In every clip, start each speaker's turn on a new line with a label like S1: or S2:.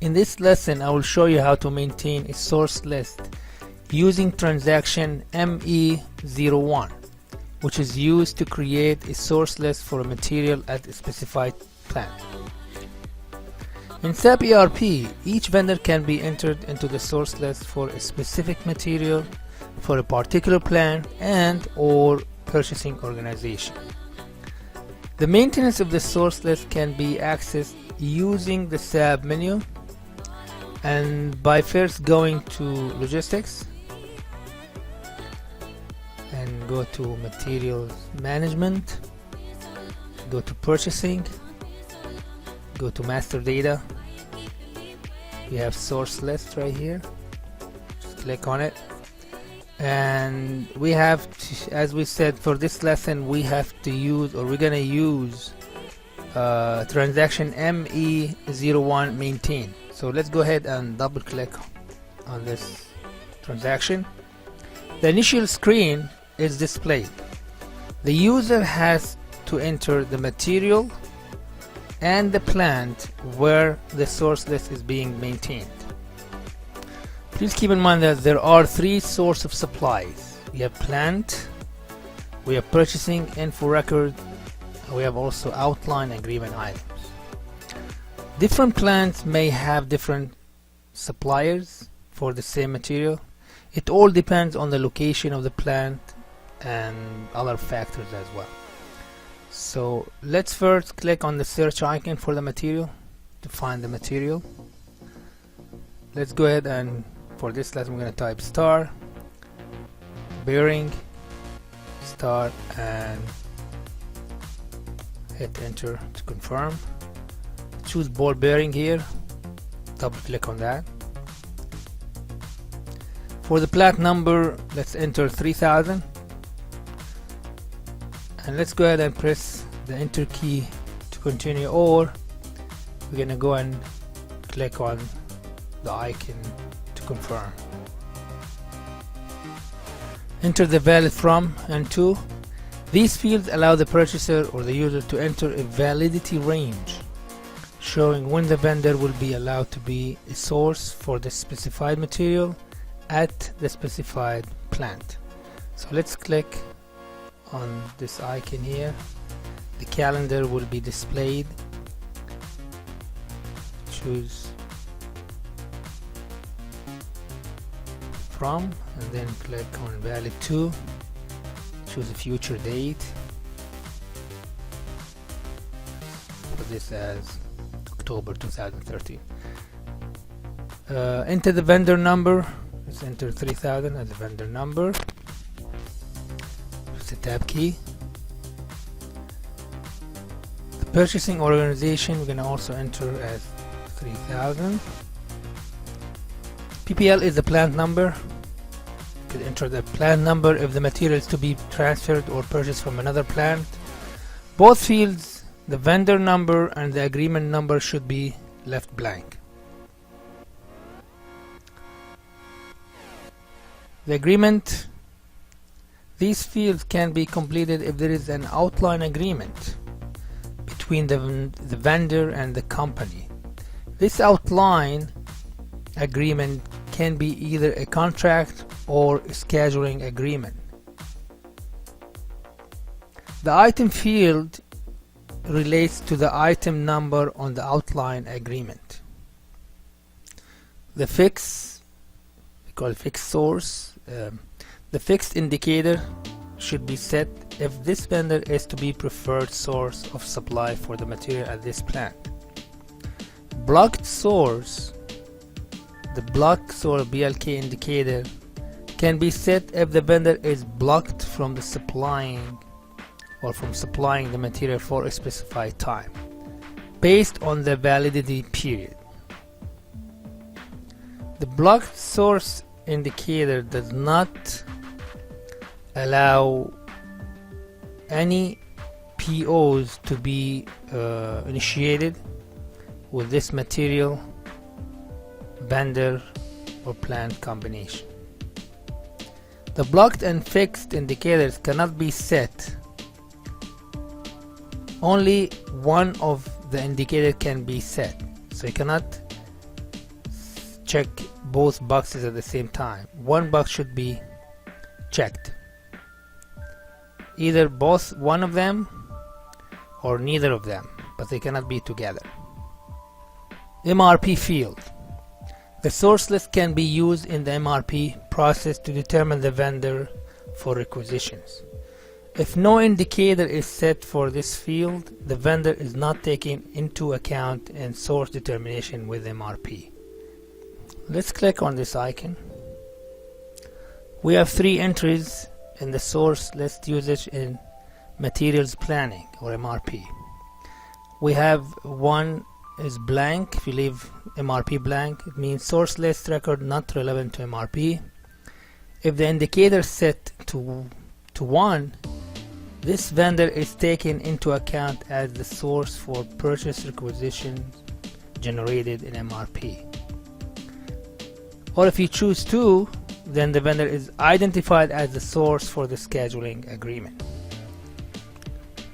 S1: In this lesson, I will show you how to maintain a source list using transaction ME01, which is used to create a source list for a material at a specified plant. In SAP ERP, each vendor can be entered into the source list for a specific material for a particular plant and or purchasing organization. The maintenance of the source list can be accessed using the SAP menu and by first going to logistics and go to materials management, go to purchasing, go to master data. We have source list right here. Just click on it, and we have to, as we said, for this lesson we have to use, or we're gonna use transaction ME01 maintain. So let's go ahead and double click on this transaction. The initial screen is displayed. The user has to enter the material and the plant where the source list is being maintained. Please keep in mind that there are three sources of supplies. We have plant, we have purchasing info record, and we have also outline agreement items. Different plants may have different suppliers for the same material. It all depends on the location of the plant and other factors as well. So let's first click on the search icon for the material to find the material. Let's go ahead and for this lesson we're going to type star, bearing, star, and hit enter to confirm. Choose ball bearing here, double click on that. For the plant number, let's enter 3000, and let's go ahead and press the enter key to continue, or we're gonna go and click on the icon to confirm. Enter the valid from and to. These fields allow the purchaser or the user to enter a validity range showing when the vendor will be allowed to be a source for the specified material at the specified plant. So let's click on this icon here. The calendar will be displayed. Choose from and then click on valid to. Choose a future date. Put this as October 2013. Enter the vendor number. Let's enter 3000 as a vendor number. Use the tab key. The purchasing organization we're going to also enter as 3000. PPL is the plant number. You could enter the plant number if the material is to be transferred or purchased from another plant. Both fields, the vendor number and the agreement number, should be left blank. The agreement, these fields can be completed if there is an outline agreement between the vendor and the company. This outline agreement can be either a contract or a scheduling agreement. The item field relates to the item number on the outline agreement. The fix, we call it fixed source. The fixed indicator should be set if this vendor is to be preferred source of supply for the material at this plant. Blocked source, the blocked source BLK indicator can be set if the vendor is blocked from the supplying the material for a specified time based on the validity period. The blocked source indicator does not allow any POs to be initiated with this material, vendor, or plant combination. The blocked and fixed indicators cannot be set. Only one of the indicator can be set. So you cannot check both boxes at the same time. One box should be checked, either both one of them or neither of them, but they cannot be together. MRP field. The source list can be used in the MRP process to determine the vendor for requisitions. If no indicator is set for this field, the vendor is not taken into account in source determination with MRP. Let's click on this icon. We have 3 entries in the source list usage in materials planning or MRP. We have one is blank. If you leave MRP blank, it means source list record not relevant to MRP. If the indicator is set to 1, this vendor is taken into account as the source for purchase requisitions generated in MRP. Or if you choose 2, then the vendor is identified as the source for the scheduling agreement.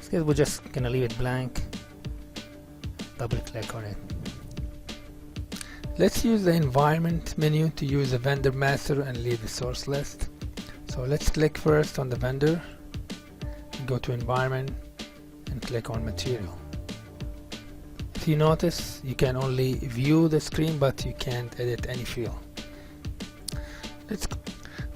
S1: So we're just gonna leave it blank. Double click on it. Let's use the environment menu to use the vendor master and leave the source list. So let's click first on the vendor, go to environment and click on material. If you notice, you can only view the screen but you can't edit any field.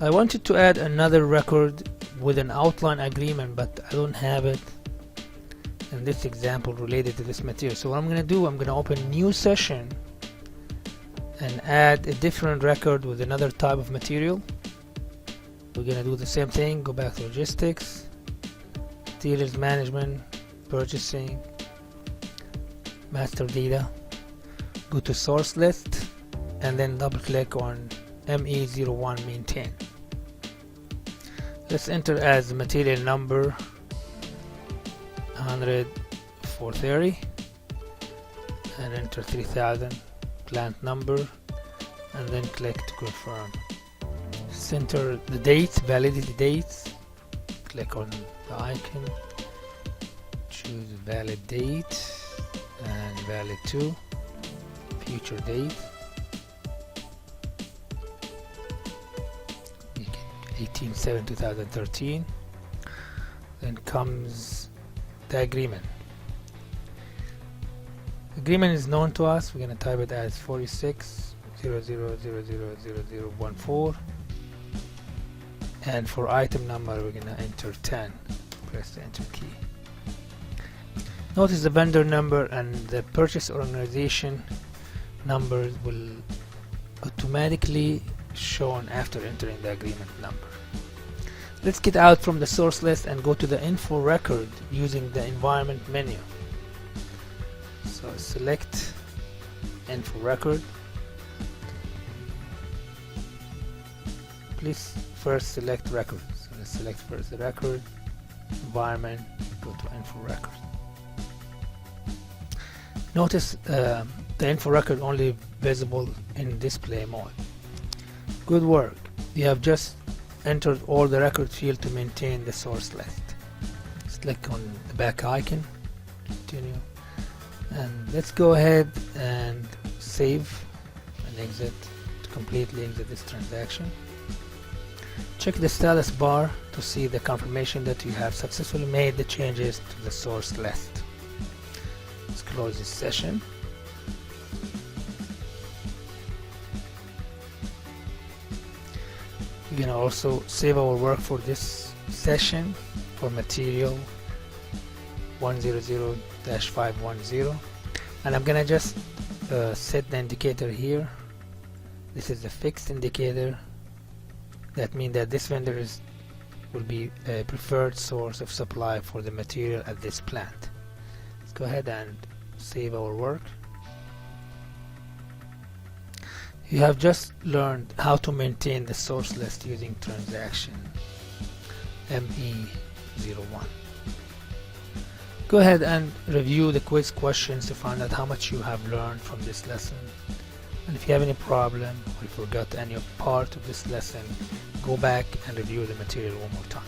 S1: I wanted to add another record with an outline agreement, but I don't have it in this example related to this material. So what I'm going to do, I'm going to open a new session and add a different record with another type of material. We're going to do the same thing, go back to logistics, materials management, purchasing, master data, go to source list and then double click on ME01 maintain. Let's enter as material number 100-430 and enter 3000 plant number and then click to confirm. Center the dates, validity dates, click on the icon, choose valid date and valid to, future date 18/7/2013. Then comes the agreement. Agreement is known to us. We're going to type it as 4600000014, and for item number we're going to enter 10. Press the enter key. Notice the vendor number and the purchase organization numbers will automatically shown after entering the agreement number. Let's get out from the source list and go to the info record using the environment menu. So select info record. Please first select record. So let's select first the record, environment, go to info record. Notice the info record only visible in display mode. Good work. You have just entered all the record field to maintain the source list. Just click on the back icon, continue, and let's go ahead and save and exit to completely exit this transaction. Check the status bar to see the confirmation that you have successfully made the changes to the source list. Let's close this session. We're going to also save our work for this session for material 100-510, and I'm going to just set the indicator here. This is a fixed indicator. That means that this vendor will be a preferred source of supply for the material at this plant. Let's go ahead and save our work. You have just learned how to maintain the source list using transaction ME01. Go ahead and review the quiz questions to find out how much you have learned from this lesson. And if you have any problem or you forgot any part of this lesson, go back and review the material one more time.